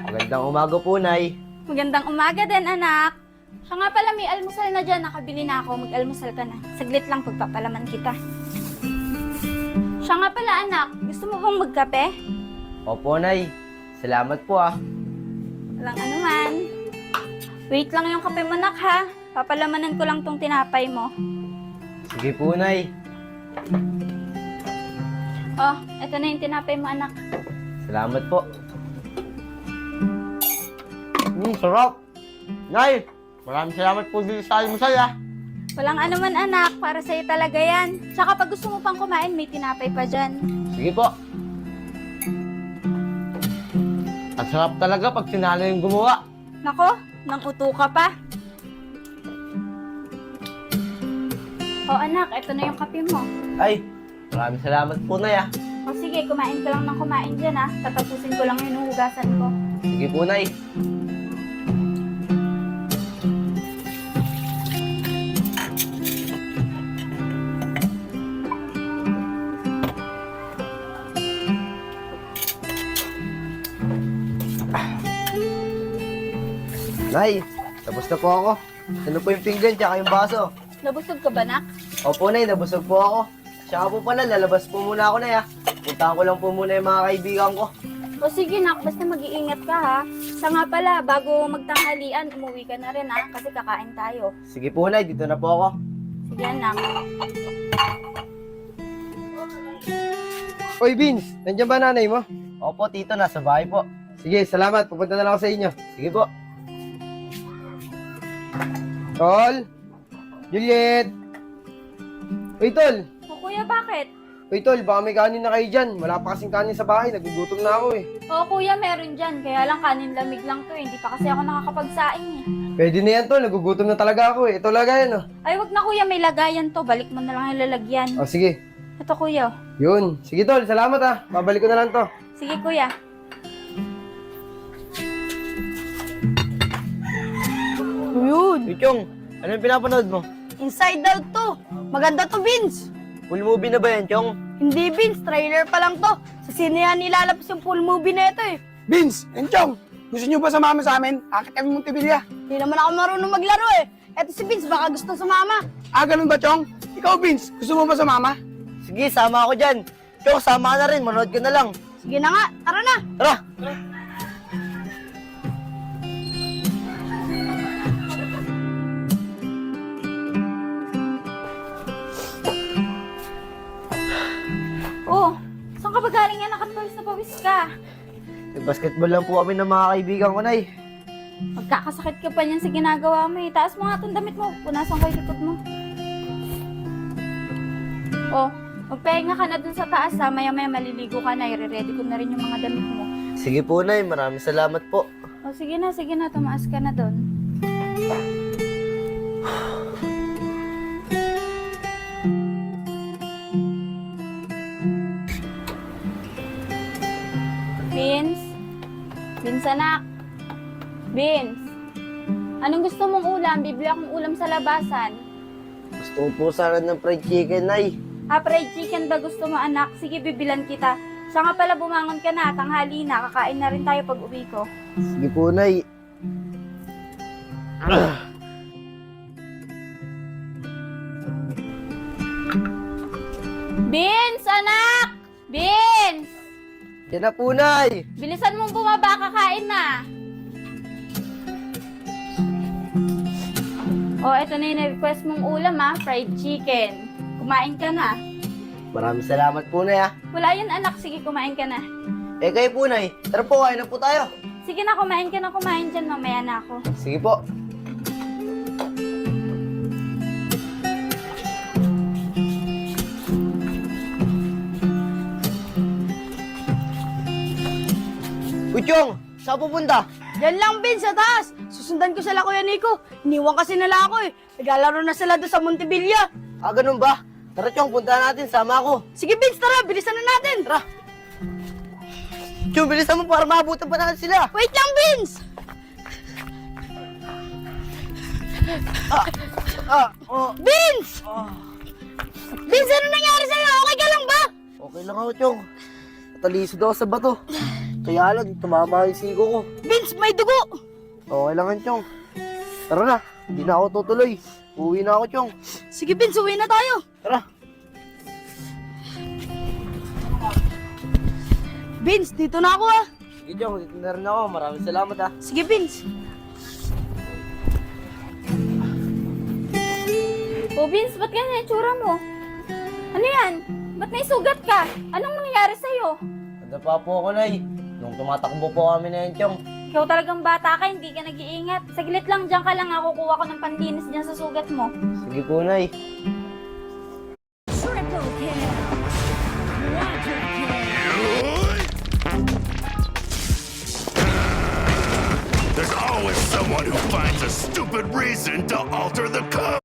Magandang umaga po, Nay. Magandang umaga din, anak. Siya nga pala, may almusal na dyan. Nakabili na ako. Mag-almusal ka na. Saglit lang, pagpapalaman kita. Siya nga pala, anak. Gusto mo bang magkape? Opo, Nay. Salamat po, ah. Walang anuman. Wait lang yung kape mo, anak, ha? Papalamanan ko lang tong tinapay mo. Sige po, Nay. Oh, eto na yung tinapay mo, anak. Salamat po. Sarap. Nay, maraming salamat po dito sa almusal, ah. Walang anuman, anak. Para sa'yo talaga yan. Tsaka pag gusto mo pang kumain, may tinapay pa dyan. Sige po. Ang sarap talaga pag sinalo yung gumawa. Nako, nang uto ka pa. Oh, anak, eto na yung kape mo. Ay, maraming salamat po, Nay, ah. O sige, kumain ka lang ng kumain dyan, ha? Tatapusin ko lang yung hugasan ko. Sige po, Nay. Nay, tapos na po ako. Ano po yung pinggan tsaka yung baso? Nabusog ka ba, nak? Opo, Nay, nabusog po ako. Tsaka po pala, lalabas po muna ako, Nay, ah. Puntahan ko lang po muna yung mga kaibigan ko. O sige, nak, basta mag-iingat ka, ha? Sa nga pala, bago magtanghalian, umuwi ka na rin, ha? Kasi kakain tayo. Sige po, Nay, dito na po ako. Sige, anak. Oy, Vince, nandiyan ba nanay mo? Opo, tito, nasa bahay po. Sige, salamat. Pupunta na lang ako sa inyo. Sige po. Tol! Juliet! Uy, Tol! O kuya, bakit? Uy, Tol, baka may kanin na kayo dyan. Wala pa kasing kanin sa bahay. Nagugutom na ako eh. O kuya, meron dyan. Kaya lang kanin lamig lang to, eh. Hindi pa kasi ako nakakapagsaing, eh. Pwede na yan, Tol. Nagugutom na talaga ako eh. Ito lagayan, oh. Ay, wag na kuya, may lagayan to. Balik mo na lang yung lalagyan. Oh, sige. Ito kuya. Yun. Sige, Tol. Salamat ah. Babalik ko na lang to. Sige kuya. Yun. Chong, ano yung pinapanood mo? Inside Out to. Maganda to, Vince. Full movie na ba yan, Chong? Hindi, Vince. Trailer pa lang to. Sa sinehan nilalabas yung full movie na ito eh. Vince, Enchong, gusto nyo ba sumama sa amin? Akit kami Montevilla. Hindi naman ako marunong maglaro eh. Eto si Vince, baka gusto sumama. Ah, ganun ba, Chong? Ikaw, Vince, gusto mo ba sumama? Sige, sama ako dyan. Chong, sama ka na rin. Manood ka na lang. Sige na nga, tara na. Tara! Oh, saan ka ba galing yan? Nakapawis na pawis ka. Basketball lang po kami ng mga kaibigan ko, Nay. Magkakasakit ka pa niyan sa ginagawa mo, eh. Taas mo nga itong damit mo. Punasan ko yung likod mo. Oh, magpahinga ka na dun sa taas, ha. Maya-maya maliligo ka na. I-ready ko na rin yung mga damit mo. Sige po, Nay. Maraming salamat po. Oh, sige na. Tumaas ka na dun. Vince? Vince, anak? Vince? Anong gusto mong ulam? Bibili akong ulam sa labasan. Gusto ko po sana ng fried chicken, Nay. Fried chicken ba gusto mo, anak? Sige, bibilan kita. Siya nga pala, bumangon ka na. Tanghali na. Kakain na rin tayo pag uwi ko. Sige po, Nay. Vince, anak! Vince! Yan na po, Nay. Bilisan mong bumaba, kakain na. Oh, eto na yung request mong ulam, ha? Fried chicken. Kumain ka na. Maraming salamat po, Nay, ah. Wala yun, anak. Sige, kumain ka na. Eh, kayo po, Nay. Tara po, kain na po tayo. Sige na, kumain ka na kumain dyan. Mamaya na ako. Sige po. Uy, Chong! Saan pupunta? Diyan lang, Vince, sa taas. Susundan ko sila, Kuya Nico. Iniwan kasi nila ako eh. Naglalaro na sila doon sa Montevilla. Ah, ganun ba? Tara, Chong, punta natin. Sama ako. Sige, Vince, tara. Bilisan na natin. Tara. Chong, bilisan mo para maabutan pa natin sila. Wait lang, Vince. Vince! Vince, ano nangyari sa'yo? Okay ka lang ba? Okay lang ako, Chong. Talisod ako sa bato. Kaya lang, tumama yung siko ko. Vince, may dugo! Okay lang yan, Chong. Tara na, hindi na ako tutuloy. Uwi na ako, Chong. Sige Vince, uwi na tayo. Tara. Vince, dito na ako ah. Sige, Chong, dito na rin ako. Maraming salamat ah. Sige Vince. O Vince, ba't ganyan yung tsura mo? Ano yan? Ba't may sugat ka? Anong nangyari sa'yo? Ano pa po ako, Nay? Nung tumatakbo po kami na yan, Chong. Ikaw talagang bata ka, hindi ka nag-iingat. Saglit lang, dyan ka lang ako, kuha ko ng pandinis dyan sa sugat mo. Sige po, Nay. There's always someone who finds a stupid reason to alter the code.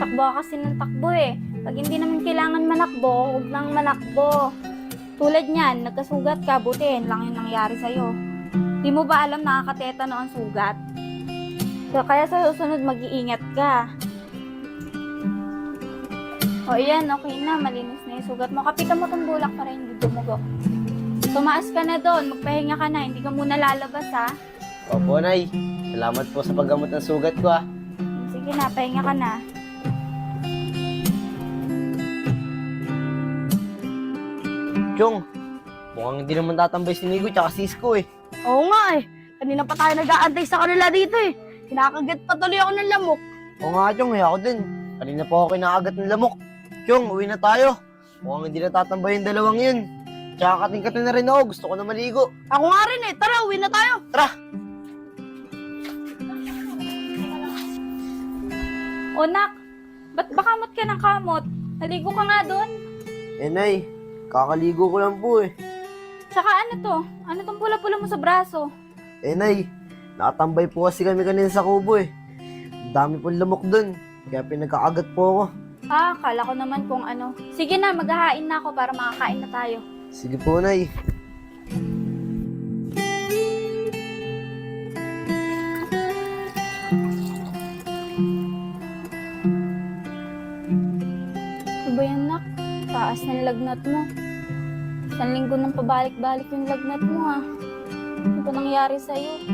Takbo ka kasi ng takbo eh. Pag hindi naman kailangan manakbo, huwag nang manakbo. Tulad niyan, nagkasugat ka, buti yan lang yung nangyari sa'yo. Di mo ba alam nakakatetano ang sugat? So, kaya sa susunod, mag-iingat ka. O yan, okay na, malinis na yung sugat mo. Kapitan mo tong bulak para hindi dumugo. Tumaas ka na doon, magpahinga ka na, hindi ka muna lalabas ha. Opo, Nay. Salamat po sa paggamot ng sugat ko ah. Sige na, pahinga ka na. Chong, mukhang hindi naman tatambay si Nico tsaka si Isko eh. Oo nga eh. Kanina pa tayo nag-aantay sa kanila dito eh. Kinakagat pa tuloy ako ng lamok. Oo nga, Chong, ako din. Kanina po ako kinakagat ng lamok. Chong, uwi na tayo. Mukhang hindi na tatambay yung dalawang yun. Tsaka kating-kating na rin ako. Gusto ko na maligo. Ako nga rin eh. Tara, uwi na tayo. Tara! O nak, ba't bakamot ka ng kamot? Naligo ka nga doon. Eh, Nay. Kakaligo ko lang po eh. Tsaka ano to? Ano tong pula-pula mo sa braso? Eh, Nay. Nakatambay po kasi kami kanina sa kubo eh. Ang dami pong lamok dun. Kaya pinagkakagat po ako. Ah, kala ko naman kung ano. Sige na, maghahain na ako para makakain na tayo. Sige po, Nay. Ano ba yan, nak? Taas ng lagnat mo. Isang linggo nang pabalik-balik yung lagnat mo, ha? Ano ba nangyari sa'yo?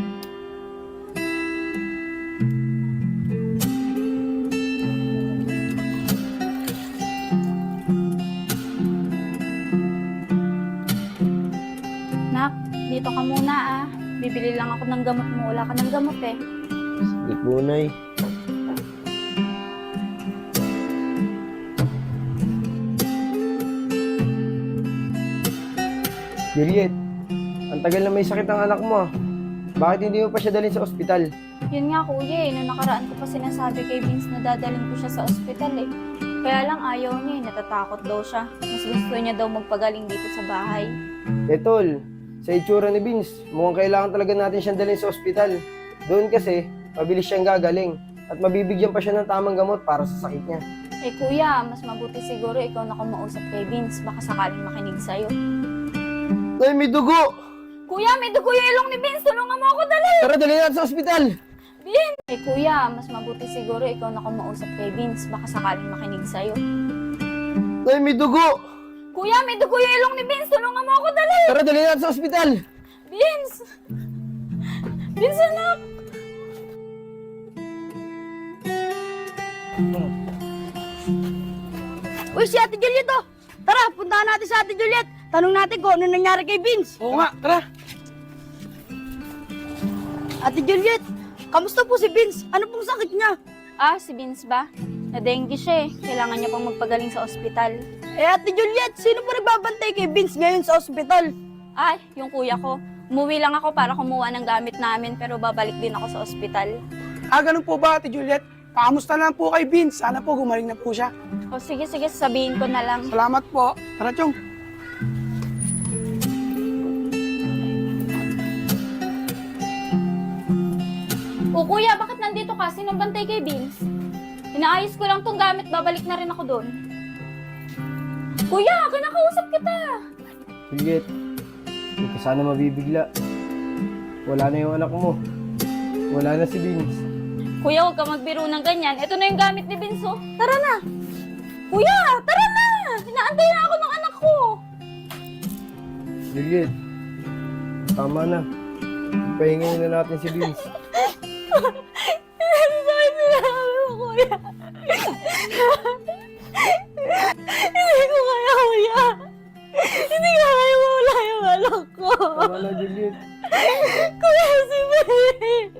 Nak, dito ka muna, ah. Bibili lang ako ng gamot mo. Wala ka ng gamot, eh. Sige po, Nay. Juliet, ang tagal na may sakit ang anak mo ah. Bakit hindi mo pa siya dalhin sa ospital? Yun nga, kuya, eh. Noong nakaraan ko pa sinasabi kay Vince na dadalhin ko siya sa ospital, eh. Kaya lang ayaw niya, eh. Natatakot daw siya. Mas gusto niya daw magpagaling dito sa bahay. Eh tol, sa itsura ni Vince, mukhang kailangan talaga natin siyang dalhin sa ospital. Doon kasi, mabilis siyang gagaling at mabibigyan pa siya ng tamang gamot para sa sakit niya. Eh kuya, mas mabuti siguro ikaw na kumausap kay Vince. Baka sakaling makinig sa'yo. Nay, may dugo! Kuya, may dugo yung ilong ni Vince. Tulungan mo ako, dali! Tara, dalhin natin sa ospital! Vince! Eh kuya, mas mabuti siguro ikaw na kumausap kay Vince. Baka sakaling makinig sa'yo. Nay, may dugo! Kuya, may dugo yung ilong ni Vince. Tulungan mo ako, dali! Tara, dalhin natin sa ospital! Vince! Vince, anak! Uy, si Ate Juliet oh. Tara, puntahan natin si Ate Juliet. Tanong natin kung ano nangyari kay Vince. Oo nga, tara. Ate Juliet, kamusta po si Vince? Ano pong sakit niya? Ah, si Vince ba? Na-dengue siya eh. Kailangan niya pang magpagaling sa ospital. Eh Ate Juliet, sino po nagbabantay kay Vince ngayon sa ospital? Ay, yung kuya ko. Umuwi lang ako para kumuha ng gamit namin pero babalik din ako sa ospital. Ah, ganun po ba, Ate Juliet? Pakamusta lang po kay Vince. Sana po gumaling na po siya. O sige, sasabihin ko na lang. Salamat po. Tara, Chong. O kuya, bakit nandito ka? Sinong bantay kay Vince? Inaayos ko lang tong gamit, babalik na rin ako doon. Kuya, kinakausap kita. Juliet, hindi ka sana mabibigla. Wala na yung anak mo. Wala na si Vince. Kuya, huwag ka magbiro ng ganyan. Ito na yung gamit ni Vince, oh. Tara na. Kuya, tara na. Inaantay na ako ng anak ko. Juliet, tama na. Pahingin na natin si Vince. Bakit sinabi mo, kuya? Hindi ko kaya, kuya. Hindi ko kaya mawala yung anak ko. Tama na, Juliet. Kuya, si May.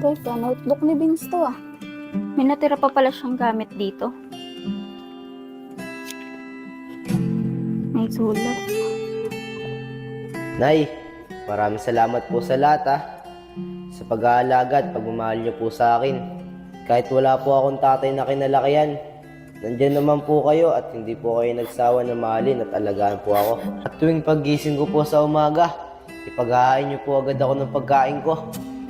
Teka, notebook ni Vince to ah. May natira pa pala siyang gamit dito. May sulat. Nay, maraming salamat po sa lahat sa pag-aalaga at pagmamahal niyo po sa akin. Kahit wala po akong tatay na kinalakihan, nandiyan naman po kayo at hindi po kayo nagsawa na mahalin at alagaan po ako. At tuwing paggising ko po sa umaga, ipaghahain niyo po agad ako ng pagkain ko.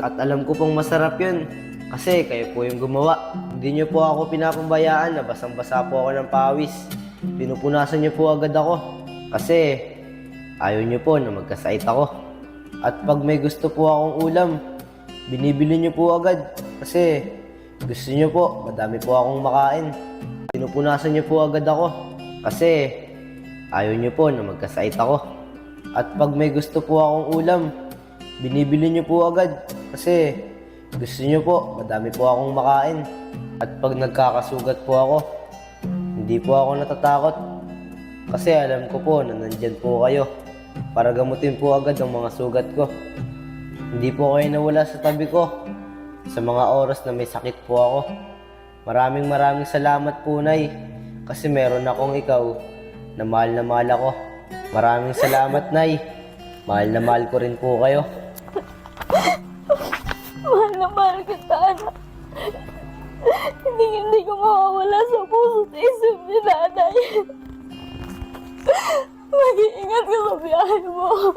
At alam ko pong masarap yun kasi kayo po yung gumawa. Hindi niyo po ako pinapabayaan na basang-basa po ako ng pawis. Pinupunasan niyo po agad ako kasi ayaw niyo po na magkasait ako. At pag may gusto po akong ulam, binibili niyo po agad kasi gusto niyo po madami po akong makain. Pinupunasan niyo po agad ako kasi ayaw niyo po na magkasait ako. At pag may gusto po akong ulam, binibili niyo po agad kasi gusto niyo po madami po akong makain. At pag nagkakasugat po ako, hindi po ako natatakot kasi alam ko po na nandyan po kayo para gamutin po agad ang mga sugat ko. Hindi po kayo nawala sa tabi ko sa mga oras na may sakit po ako. Maraming salamat po, Nay, kasi meron akong ikaw na mahal ako. Maraming salamat, Nay. Mahal na mahal ko rin po kayo. Mahal na mahal kita, anak. Hindi ko mawawala sa puso at isip ni nanay. Mag-iingat ka sa biyahe mo.